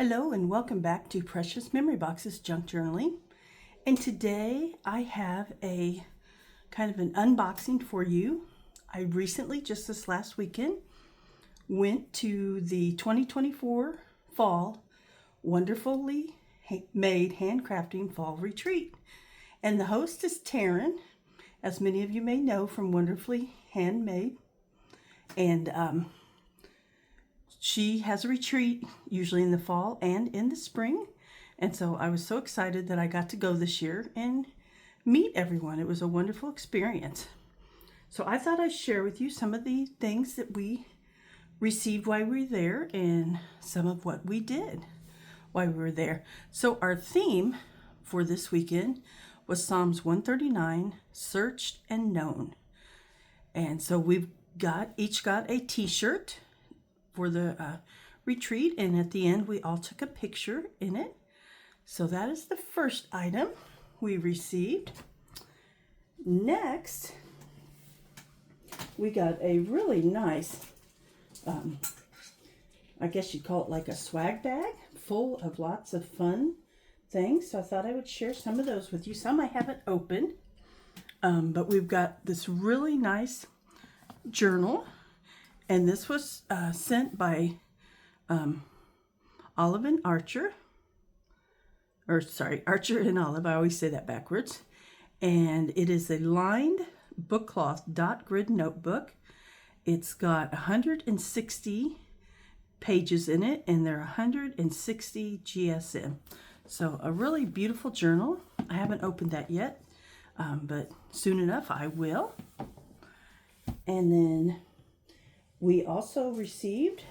Hello and welcome back to Precious Memory Box's Junk Journaling. And today I have a kind of an unboxing for you. I recently, just this last weekend, went to the 2024 Fall Wonderfully Made Handcrafting Fall Retreat. And the host is Taryn, as many of you may know from Wonderfully Handmade. And she has a retreat usually in the fall and in the spring. And so I was so excited that I got to go this year and meet everyone. It was a wonderful experience. So I thought I'd share with you some of the things that we received while we were there and some of what we did while we were there. So our theme for this weekend was Psalms 139, Searched and Known. And so we've each got a t-shirt for the retreat, and at the end we all took a picture in it. So that is the first item we received. Next, we got a really nice, I guess you'd call it like a swag bag, full of lots of fun things. So I thought I would share some of those with you. Some I haven't opened, but we've got this really nice journal. And this was sent by Olive and Archer. Archer and Olive. I always say that backwards. And it is a lined bookcloth dot grid notebook. It's got 160 pages in it, and they're 160 GSM. So a really beautiful journal. I haven't opened that yet, but soon enough I will. And then we also received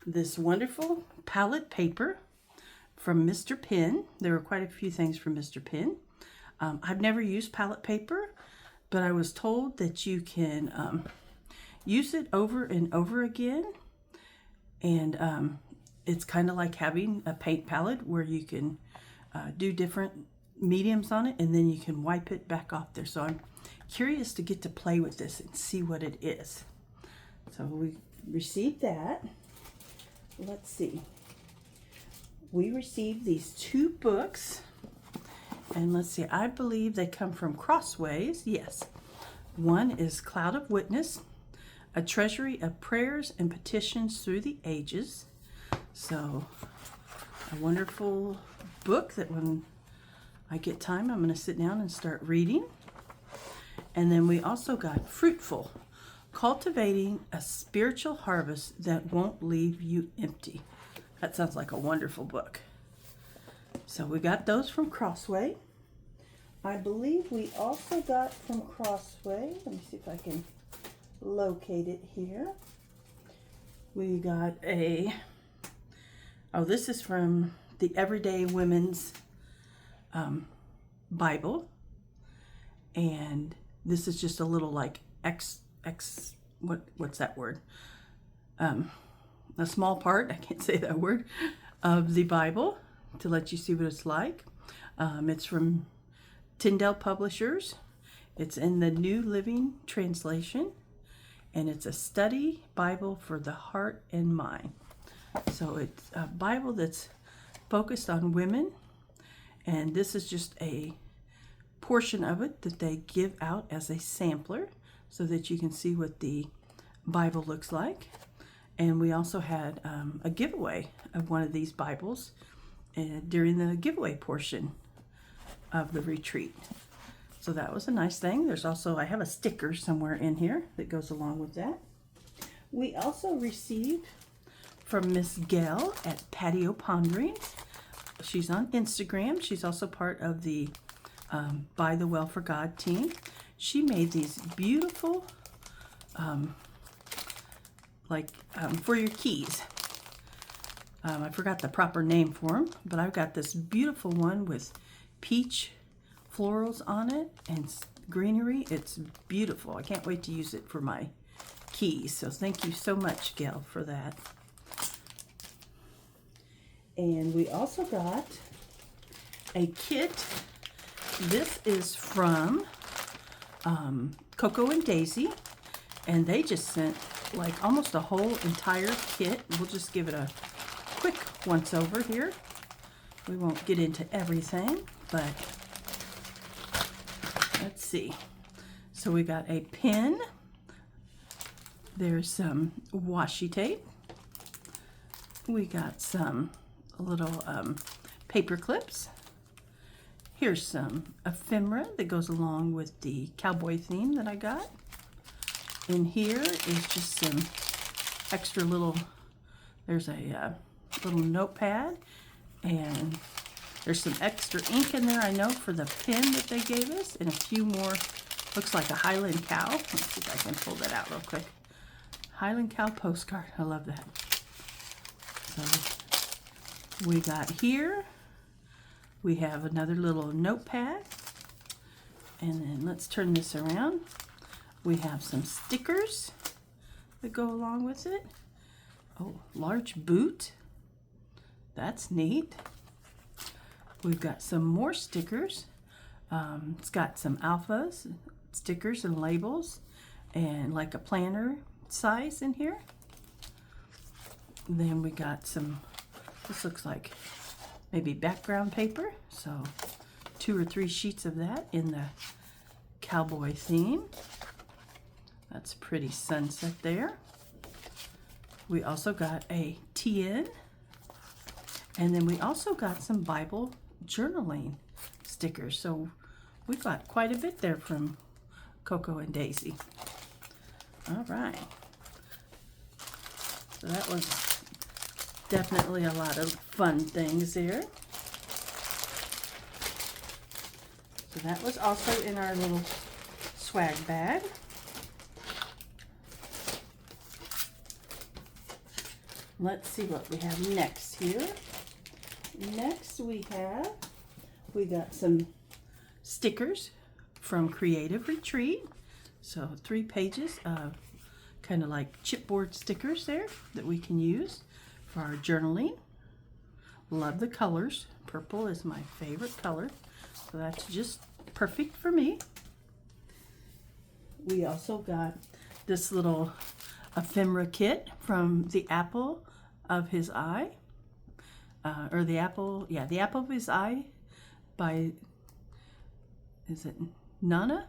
this wonderful palette paper from Mr. Pen. There were quite a few things from Mr. Pen. I've never used palette paper, but I was told that you can use it over and over again. And it's kind of like having a paint palette where you can do different mediums on it, and then you can wipe it back off there. So I'm curious to get to play with this and see what it is. So we received that. Let's see. We received these two books. And let's see, I believe they come from Crossways. Yes. One is Cloud of Witness, a treasury of prayers and petitions through the ages. So a wonderful book that when I get time, I'm going to sit down and start reading. And then we also got Fruitful, Cultivating a Spiritual Harvest That Won't Leave You Empty. That sounds like a wonderful book. So we got those from Crossway. I believe we also got from Crossway, let me see if I can locate it here. We got this is from the Everyday Women's Bible. And this is just a little like what's that word? A small part, I can't say that word, of the Bible to let you see what it's like. It's from Tyndale Publishers. It's in the New Living Translation, and it's a study Bible for the heart and mind. So it's a Bible that's focused on women, and this is just a portion of it that they give out as a sampler so that you can see what the Bible looks like. And we also had a giveaway of one of these Bibles during the giveaway portion of the retreat. So that was a nice thing. There's also, I have a sticker somewhere in here that goes along with that. We also received from Miss Gail at Patio Ponderings. She's on Instagram. She's also part of the By the Well for God team. She made these beautiful for your keys. I forgot the proper name for them, but I've got this beautiful one with peach florals on it and greenery. It's beautiful. I can't wait to use it for my keys. So thank you so much, Gail, for that. And we also got a kit. This is from Coco and Daisy, and they just sent like almost a whole entire kit. We'll just give it a quick once over here. We won't get into everything, but let's see. So we got a pen. There's some washi tape. We got some little paper clips. Here's some ephemera that goes along with the cowboy theme that I got. In here is just some extra little, there's a little notepad, and there's some extra ink in there, I know, for the pen that they gave us, and a few more, looks like a Highland cow. Let's see if I can pull that out real quick. Highland cow postcard, I love that. So we got here, we have another little notepad, and then let's turn this around. We have some stickers that go along with it. Oh, large boot. That's neat. We've got some more stickers. It's got some alphas, stickers and labels, and like a planner size in here. Then we got some, this looks like maybe background paper. So 2 or 3 sheets of that in the cowboy theme. That's a pretty sunset there. We also got a TN, and then we also got some Bible journaling stickers. So we got quite a bit there from Coco and Daisy. All right. So that was definitely a lot of fun things there. So that was also in our little swag bag. Let's see what we have next here. Next we got some stickers from Creative Retreat. So 3 pages of kind of like chipboard stickers there that we can use for our journaling. Love the colors. Purple is my favorite color, so that's just perfect for me. We also got this little ephemera kit from the apple of his eye, or the apple of his eye by, is it Nana?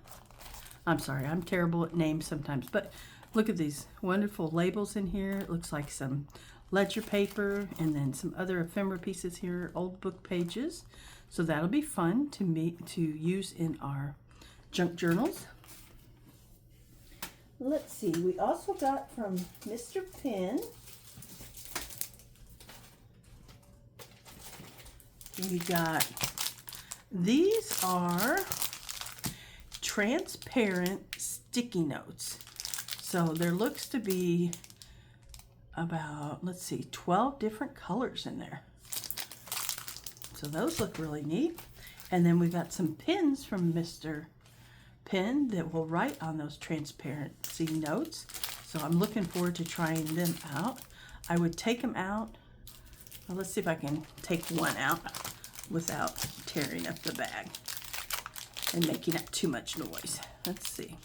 I'm sorry, I'm terrible at names sometimes, but look at these wonderful labels in here. It looks like some ledger paper and then some other ephemera pieces here, old book pages. So that'll be fun to use in our junk journals. Let's see, we also got from Mr. Penn, we got, these are transparent sticky notes. So there looks to be about, let's see, 12 different colors in there. So those look really neat. And then we got some pins from Mr. Pen that will write on those transparency notes. So I'm looking forward to trying them out. I would take them out. Well, let's see if I can take one out without tearing up the bag and making up too much noise. Let's see.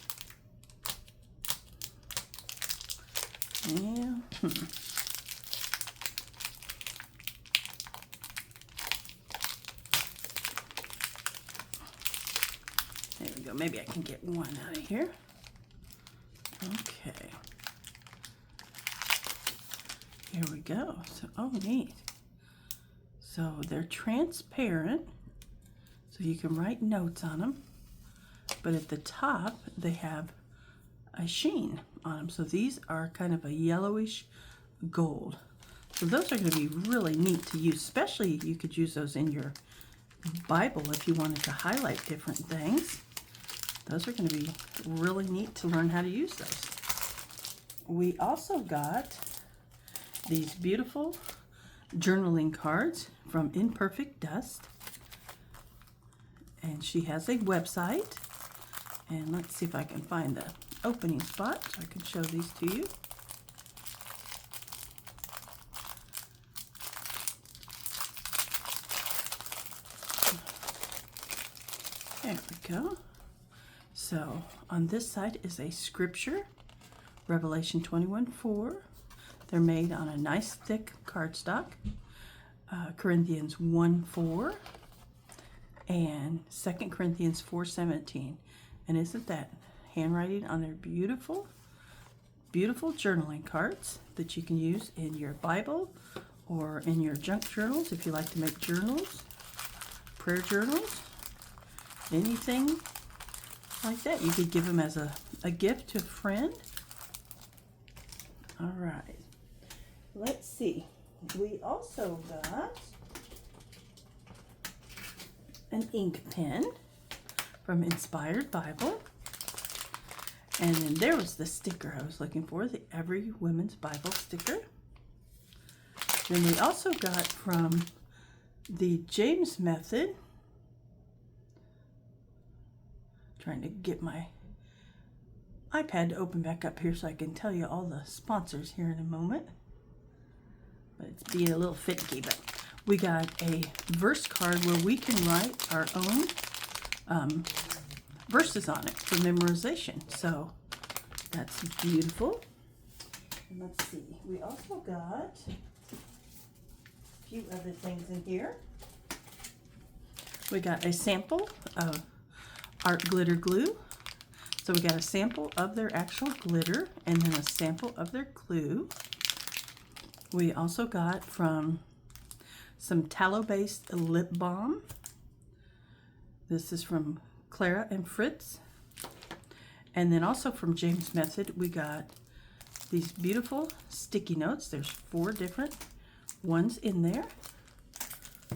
Yeah. There we go. Maybe I can get one out of here. Okay. Here we go. So, oh, neat. So they're transparent, so you can write notes on them. But at the top, they have a sheen on them. So these are kind of a yellowish gold. So those are going to be really neat to use, especially you could use those in your Bible if you wanted to highlight different things. Those are going to be really neat to learn how to use those. We also got these beautiful journaling cards from Imperfect Dust. And she has a website. And let's see if I can find the opening spot so I can show these to you. There we go. So on this side is a scripture, Revelation 21:4. They're made on a nice thick cardstock. Corinthians 1:4 and 2 Corinthians 4:17. And isn't that handwriting on their beautiful, beautiful journaling cards that you can use in your Bible or in your junk journals if you like to make journals, prayer journals, anything like that. You could give them as a gift to a friend. All right, let's see. We also got an ink pen from Inspired Bible. And then there was the sticker I was looking for, the Every Women's Bible sticker. Then we also got from the James Method, trying to get my iPad to open back up here so I can tell you all the sponsors here in a moment. But it's being a little finicky, but we got a verse card where we can write our own verses on it for memorization. So that's beautiful. And let's see, we also got a few other things in here. We got a sample of art glitter glue. So we got a sample of their actual glitter and then a sample of their glue. We also got from some tallow-based lip balm. This is from Clara and Fritz. And then also from James Method, we got these beautiful sticky notes. There's 4 different ones in there.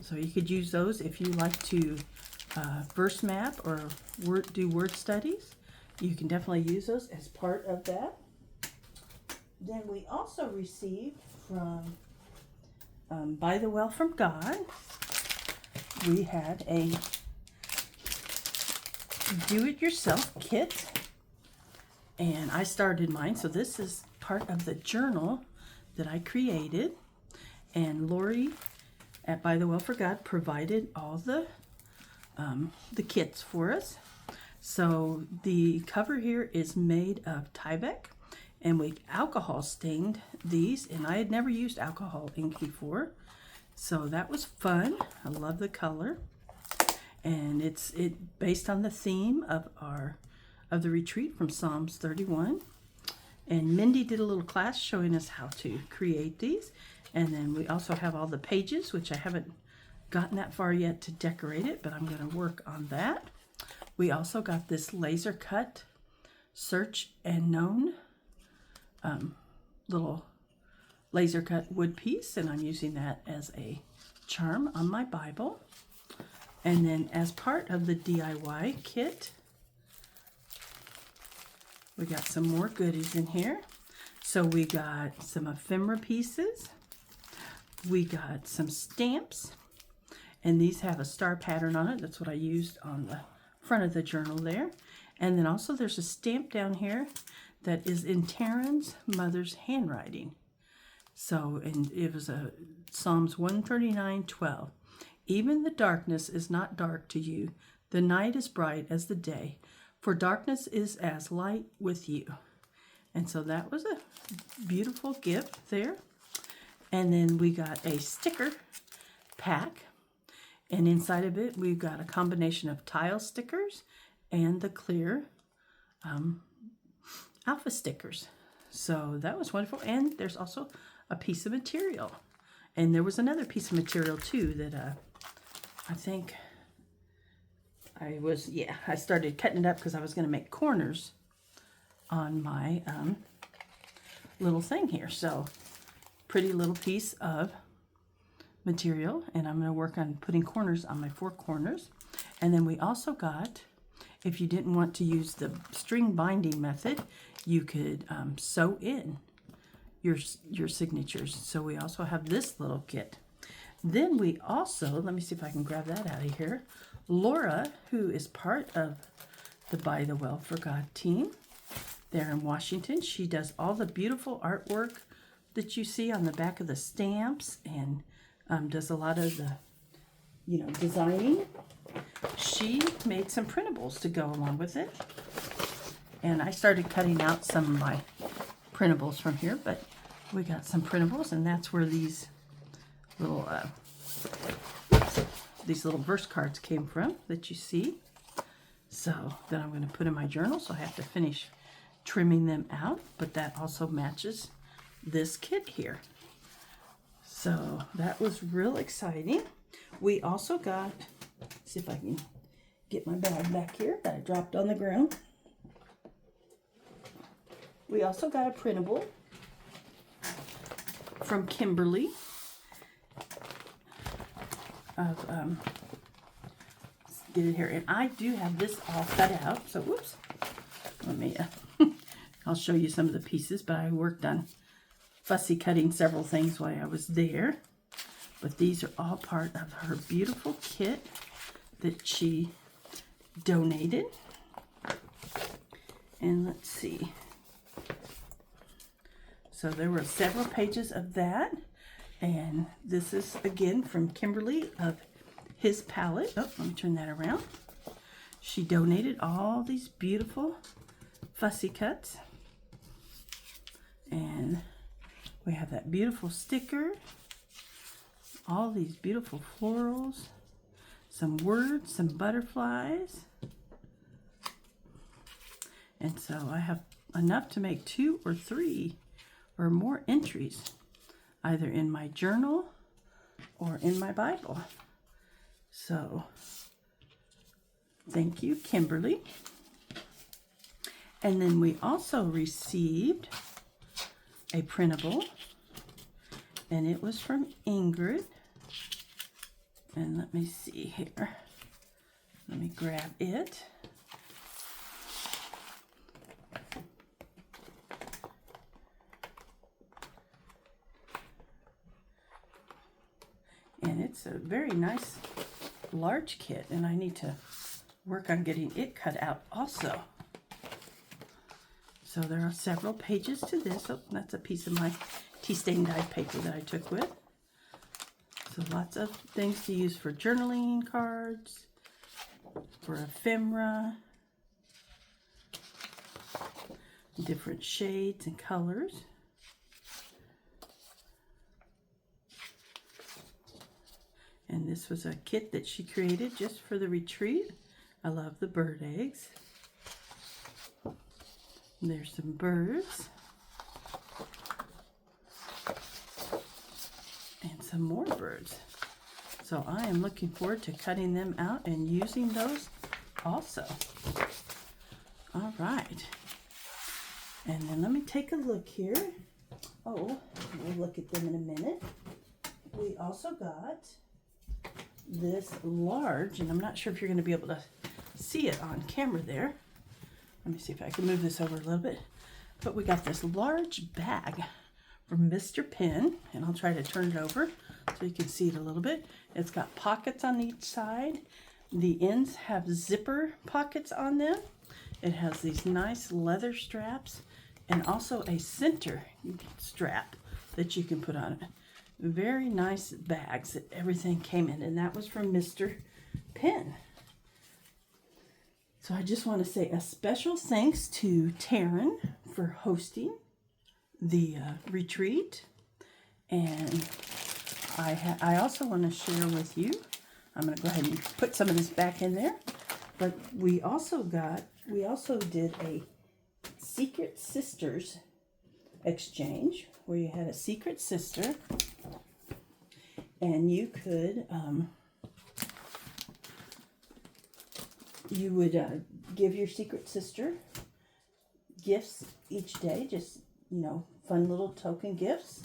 So you could use those if you like to verse map or do word studies. You can definitely use those as part of that. Then we also received from By the Well from God, we had a do-it-yourself kit, and I started mine. So this is part of the journal that I created, and Lori at By the Well for God provided all the kits for us. So the cover here is made of Tyvek, and we alcohol stained these, and I had never used alcohol ink before, so that was fun. I love the color, and it's based on the theme of the retreat from Psalms 31. And Mindy did a little class showing us how to create these, and then we also have all the pages, which I haven't gotten that far yet to decorate it, but I'm going to work on that. We also got this laser cut Search and Known little laser cut wood piece, and I'm using that as a charm on my Bible. And then as part of the DIY kit, we got some more goodies in here. So we got some ephemera pieces, we got some stamps, and these have a star pattern on it. That's what I used on the front of the journal there. And then also there's a stamp down here that is in Taryn's mother's handwriting. So, and it was a Psalms 139:12. Even the darkness is not dark to you. The night is bright as the day, for darkness is as light with you. And so that was a beautiful gift there. And then we got a sticker pack, and inside of it we've got a combination of tile stickers and the clear alpha stickers. So that was wonderful. And there's also a piece of material, and there was another piece of material too that I think I started cutting it up because I was going to make corners on my little thing here. So pretty little piece of material, and I'm going to work on putting corners on my 4 corners. And then we also got, if you didn't want to use the string binding method, you could sew in your signatures. So we also have this little kit. Then we also, let me see if I can grab that out of here, Laura, who is part of the By the Well for God team there in Washington, she does all the beautiful artwork that you see on the back of the stamps, and does a lot of the designing. She made some printables to go along with it, and I started cutting out some of my printables from here, but we got some printables, and that's where these little verse cards came from that you see. So then I'm going to put in my journal, so I have to finish trimming them out, but that also matches this kit here. So that was real exciting. We also got, see if I can get my bag back here that I dropped on the ground. We also got a printable from Kimberly of let's get it here, and I do have this all cut out. So whoops, let me I'll show you some of the pieces, but I worked on fussy cutting several things while I was there. But these are all part of her beautiful kit that she donated. And let's see. So there were several pages of that. And this is again from Kimberly of His Palette. Oh, let me turn that around. She donated all these beautiful fussy cuts. And we have that beautiful sticker, all these beautiful florals, some words, some butterflies. And so I have enough to make 2 or 3 or more entries, either in my journal or in my Bible. So thank you, Kimberly. And then we also received a printable, and it was from Ingrid. And let me see here. Let me grab it. And it's a very nice large kit, and I need to work on getting it cut out also. So there are several pages to this. Oh, that's a piece of my tea stain dyed paper that I took with. So lots of things to use for journaling cards, for ephemera, different shades and colors. And this was a kit that she created just for the retreat. I love the bird eggs. There's some birds. And some more birds. So I am looking forward to cutting them out and using those also. All right. And then let me take a look here. Oh, we'll look at them in a minute. We also got this large, and I'm not sure if you're going to be able to see it on camera there. Let me see if I can move this over a little bit. But we got this large bag from Mr. Penn, and I'll try to turn it over so you can see it a little bit. It's got pockets on each side. The ends have zipper pockets on them. It has these nice leather straps and also a center strap that you can put on it. Very nice bags that everything came in, and that was from Mr. Penn. So I just want to say a special thanks to Taryn for hosting the retreat. And I also want to share with you, I'm going to go ahead and put some of this back in there, but we also did a Secret Sisters exchange where you had a secret sister and you could you would give your secret sister gifts each day, just, fun little token gifts.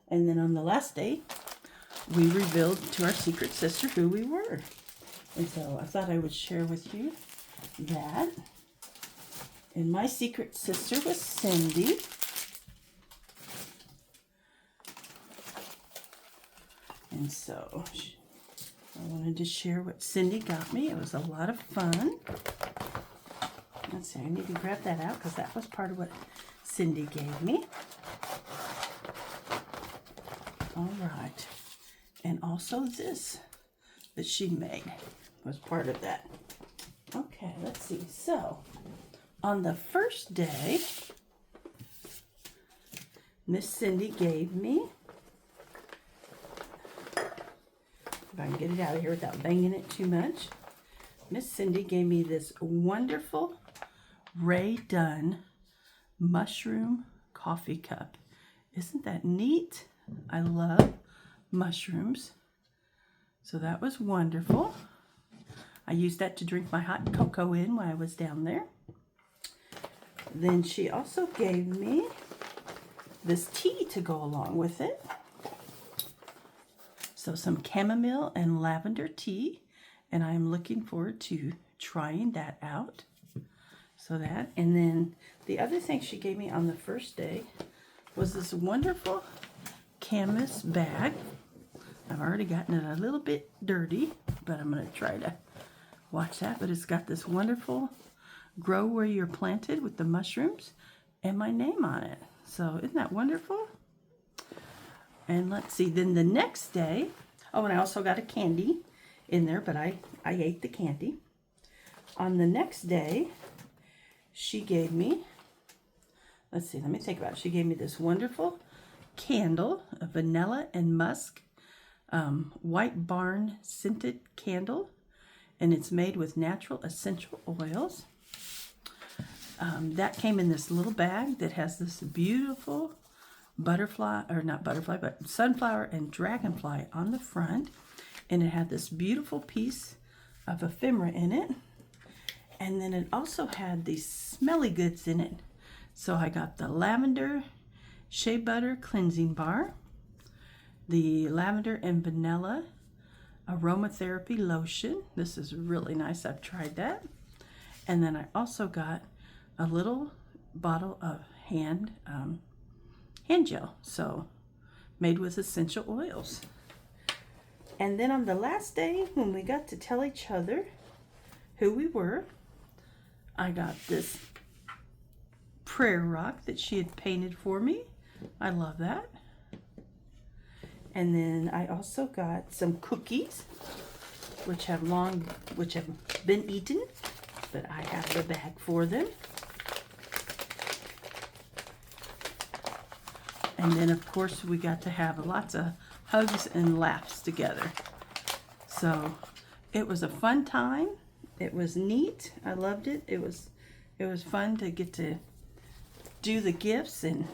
And then on the last day, we revealed to our secret sister who we were. And so I thought I would share with you that. And my secret sister was Cindy. And so I wanted to share what Cindy got me. It was a lot of fun. Let's see, I need to grab that out because that was part of what Cindy gave me. All right. And also this that she made was part of that. Okay, let's see. So, on the first day, Miss Cindy gave me, if I can get it out of here without banging it too much, Miss Cindy gave me this wonderful Ray Dunn mushroom coffee cup. Isn't that neat? I love mushrooms. So that was wonderful. I used that to drink my hot cocoa in when I was down there. Then she also gave me this tea to go along with it. So some chamomile and lavender tea, and I'm looking forward to trying that out. So that, and then the other thing she gave me on the first day was this wonderful canvas bag. I've already gotten it a little bit dirty, but I'm going to try to watch that. But it's got this wonderful grow where you're planted with the mushrooms and my name on it. So isn't that wonderful? And let's see, then the next day, oh, and I also got a candy in there, but I ate the candy. On the next day, she gave me, let's see, let me think about it. She gave me this wonderful candle, a vanilla and musk white barn scented candle, and it's made with natural essential oils. That came in this little bag that has this beautiful butterfly, or not butterfly, but sunflower and dragonfly on the front, and it had this beautiful piece of ephemera in it. And then it also had these smelly goods in it. So I got the lavender shea butter cleansing bar, the lavender and vanilla aromatherapy lotion. This is really nice. I've tried that. And then I also got a little bottle of hand gel, so made with essential oils. And then on the last day, when we got to tell each other who we were, I got this prayer rock that she had painted for me. I love that. And then I also got some cookies, which have been eaten, but I have the bag for them. And then of course we got to have lots of hugs and laughs together. So it was a fun time. It was neat. I loved it. It was fun to get to do the gifts and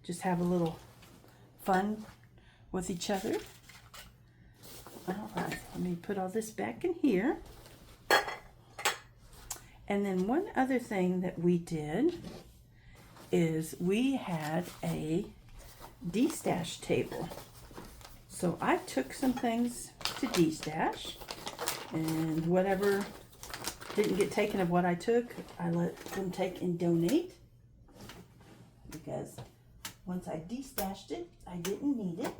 just have a little fun with each other. All right, let me put all this back in here. And then one other thing that we did is we had a de-stash table. So I took some things to de-stash, and whatever didn't get taken of what I took, I let them take and donate, because once I de-stashed it, I didn't need it.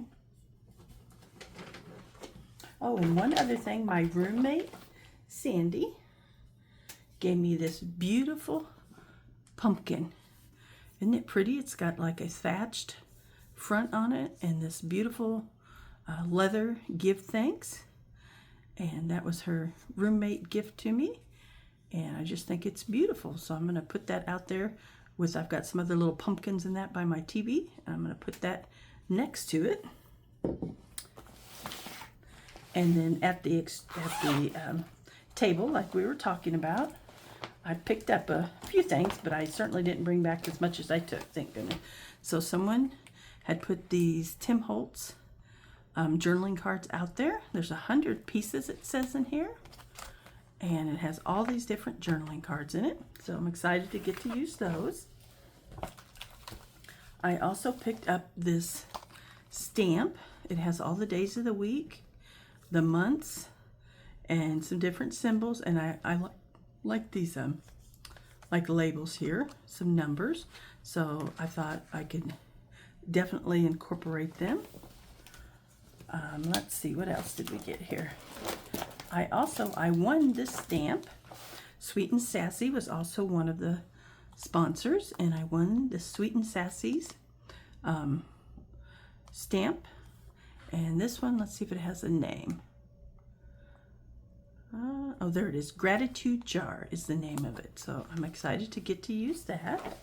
Oh, and one other thing, my roommate, Sandy, gave me this beautiful pumpkin. Isn't it pretty? It's got like a thatched front on it and this beautiful leather give thanks. And that was her roommate gift to me. And I just think it's beautiful. So I'm going to put that out there with, I've got some other little pumpkins in that by my TV. And I'm going to put that next to it. And then at the table, like we were talking about, I picked up a few things, but I certainly didn't bring back as much as I took, thank goodness. So someone had put these Tim Holtz journaling cards out there. There's 100 pieces, it says in here. And it has all these different journaling cards in it. So I'm excited to get to use those. I also picked up this stamp. It has all the days of the week, the months, and some different symbols. And I like these like labels here, some numbers. So I thought I could definitely incorporate them. Let's see, what else did we get here? I won this stamp. Sweet and Sassy was also one of the sponsors, and I won the Sweet and Sassy's stamp. And this one, let's see if it has a name. Oh, there it is. Gratitude Jar is the name of it. So I'm excited to get to use that.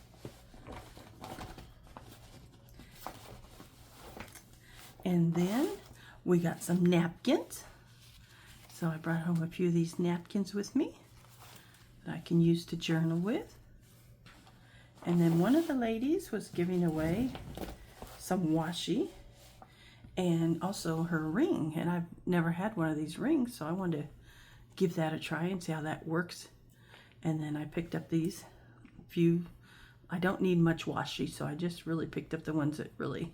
And then we got some napkins. So I brought home a few of these napkins with me that I can use to journal with. And then one of the ladies was giving away some washi and also her ring. And I've never had one of these rings, so I wanted to give that a try and see how that works. And then I picked up these few. I don't need much washi, so I just really picked up the ones that really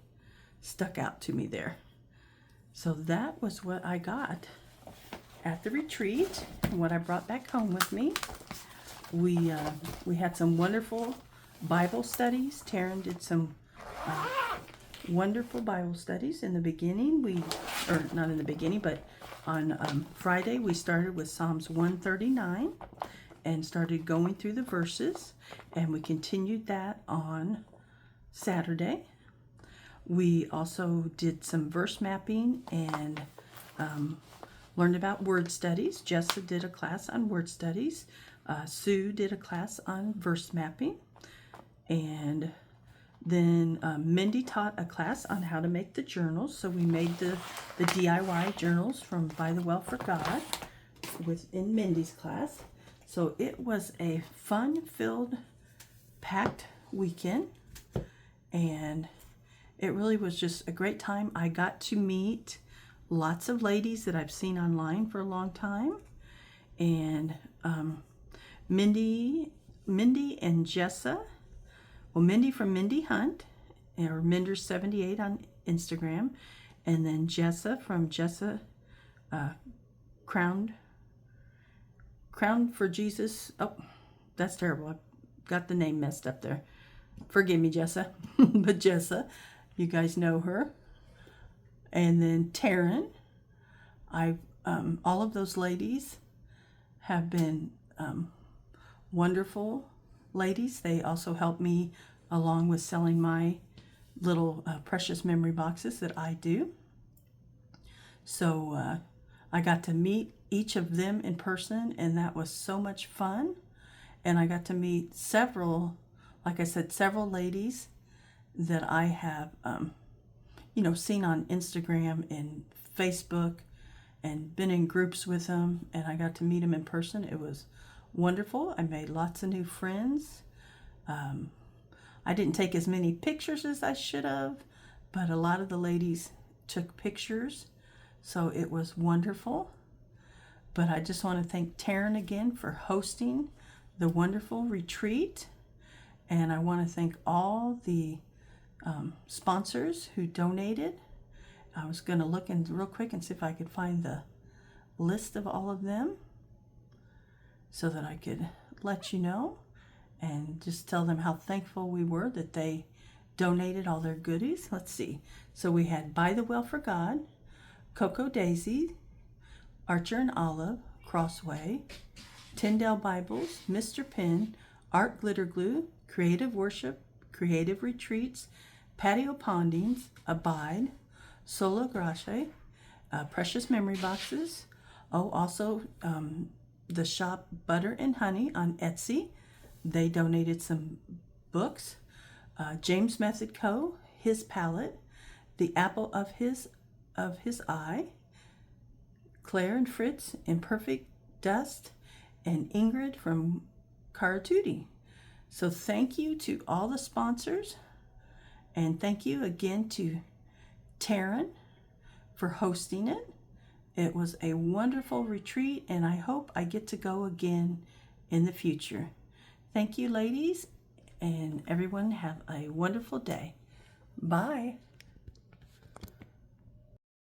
stuck out to me there. So that was what I got at the retreat and what I brought back home with me. We had some wonderful Bible studies. Taryn did some wonderful Bible studies in the beginning. Or not in the beginning, but on Friday we started with Psalms 139 and started going through the verses, and we continued that on Saturday. We also did some verse mapping and learned about word studies. Jessa did a class on word studies. Sue did a class on verse mapping. And then Mindy taught a class on how to make the journals. So we made the DIY journals from By the Well for God in Mindy's class. So it was a fun-filled, packed weekend. And it really was just a great time. I got to meet lots of ladies that I've seen online for a long time. And Mindy and Jessa. Well, Mindy from Mindy Hunt, or Minder78 on Instagram, and then Jessa from Jessa Crowned for Jesus. Oh, that's terrible. I got the name messed up there. Forgive me, Jessa. But Jessa, you guys know her. And then Taryn. All of those ladies have been wonderful ladies. They also help me along with selling my little precious memory boxes that I do. So I got to meet each of them in person, and that was so much fun. And I got to meet several, like I said, several ladies that I have seen on Instagram and Facebook and been in groups with them, and I got to meet them in person. It was wonderful. I made lots of new friends. I didn't take as many pictures as I should have, but a lot of the ladies took pictures, so it was wonderful. But I just want to thank Taryn again for hosting the wonderful retreat, and I want to thank all the sponsors who donated. I was going to look in real quick and see if I could find the list of all of them so that I could let you know and just tell them how thankful we were that they donated all their goodies. Let's see. So we had By the Well for God, Coco Daisy, Archer and Olive, Crossway, Tyndale Bibles, Mr. Penn, Art Glitter Glue, Creative Worship, Creative Retreats, Patio Pondings, Abide, Solo Grace, Precious Memory Boxes. Oh, also the shop Butter and Honey on Etsy. They donated some books. James Method Co., His Palette, The Apple of His Eye, Claire and Fritz, Imperfect Dust, and Ingrid from Karatuti. So thank you to all the sponsors, and thank you again to Taryn for hosting it. It was a wonderful retreat, and I hope I get to go again in the future. Thank you, ladies, and everyone have a wonderful day. Bye.